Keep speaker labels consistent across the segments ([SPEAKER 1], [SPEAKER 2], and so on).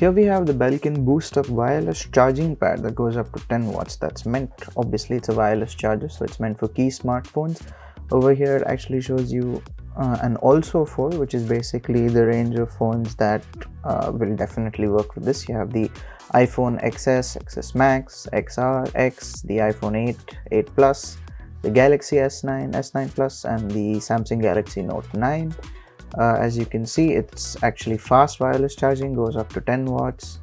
[SPEAKER 1] here we have the Belkin Boost Up wireless charging pad that goes up to 10 watts. That's meant, obviously it's a wireless charger, so it's meant for key smartphones. Over here it actually shows you an Also 4, which is basically the range of phones that will definitely work with this. You have the iPhone XS, XS Max, XR, X, the iPhone 8, 8 Plus, the Galaxy S9, S9 Plus, and the Samsung Galaxy Note 9. As you can see, it's actually fast wireless charging, goes up to 10 watts.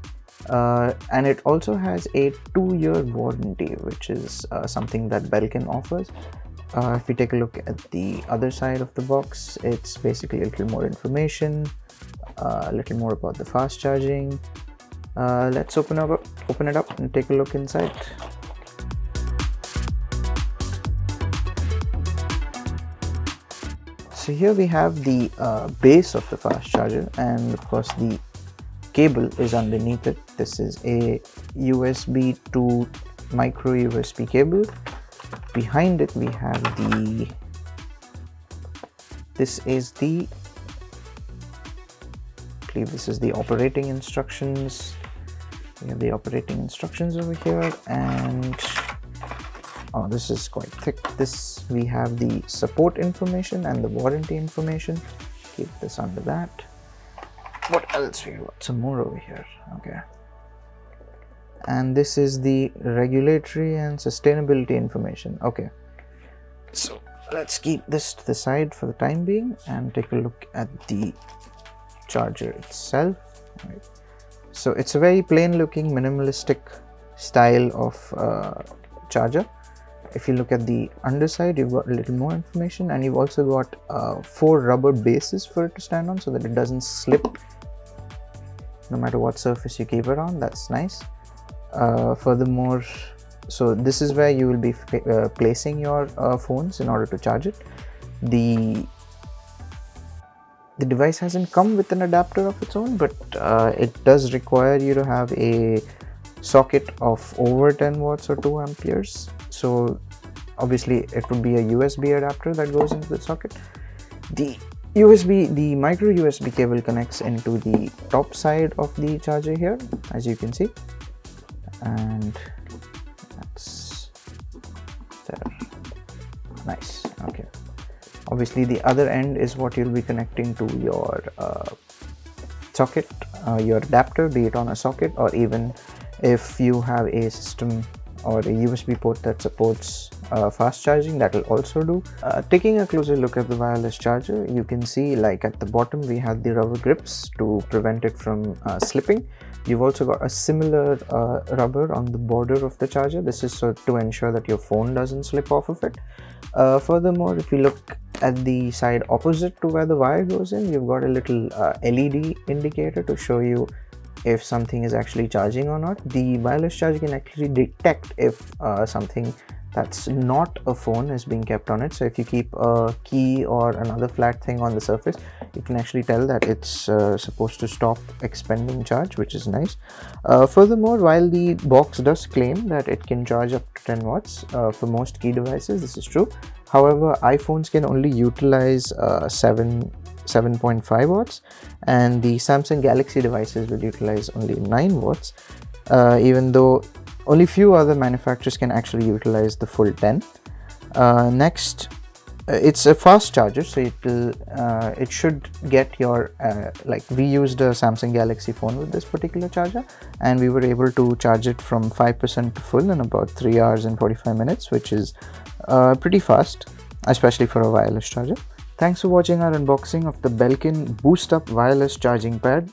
[SPEAKER 1] And it also has a 2-year warranty, which is something that Belkin offers. If we take a look at the other side of the box, it's basically a little more information, a little more about the fast charging. Let's open it up and take a look inside. So here we have the base of the fast charger, and of course the cable is underneath it. This is a USB to micro USB cable. Behind it we have this is the operating instructions. We have the operating instructions over here, and oh, this is quite thick. We have the support information and the warranty information. Keep this under that. What else we got? Some more over here. Okay. And this is the regulatory and sustainability information. Okay. So let's keep this to the side for the time being and take a look at the charger itself. Right. So it's a very plain looking minimalistic style of charger. If you look at the underside, you've got a little more information, and you've also got 4 rubber bases for it to stand on so that it doesn't slip no matter what surface you keep it on. That's nice. Furthermore, so this is where you will be placing your phones in order to charge it. The device hasn't come with an adapter of its own, but it does require you to have a socket of over 10 watts or 2 amperes. So obviously it would be a USB adapter that goes into the socket. The micro USB cable connects into the top side of the charger here, as you can see, and that's there. Nice. Okay. Obviously the other end is what you'll be connecting to your socket, your adapter, be it on a socket, or even if you have a system or a USB port that supports fast charging, that will also do. Taking a closer look at the wireless charger, you can see, like, at the bottom we have the rubber grips to prevent it from slipping. You've also got a similar rubber on the border of the charger. This is to ensure that your phone doesn't slip off of it. Furthermore, if you look at the side opposite to where the wire goes in, you've got a little LED indicator to show you if something is actually charging or not. The wireless charger can actually detect if something that's not a phone is being kept on it. So if you keep a key or another flat thing on the surface, you can actually tell that it's supposed to stop expending charge, which is nice. Furthermore, while the box does claim that it can charge up to 10 watts for most key devices, this is true. However, iPhones can only utilize 7.5 watts, and the Samsung Galaxy devices will utilize only 9 watts, even though only few other manufacturers can actually utilize the full 10. Next, it's a fast charger, so it should get your like, we used a Samsung Galaxy phone with this particular charger, and we were able to charge it from 5% to full in about 3 hours and 45 minutes, which is pretty fast, especially for a wireless charger. Thanks for watching our unboxing of the Belkin Boost Up wireless charging pad.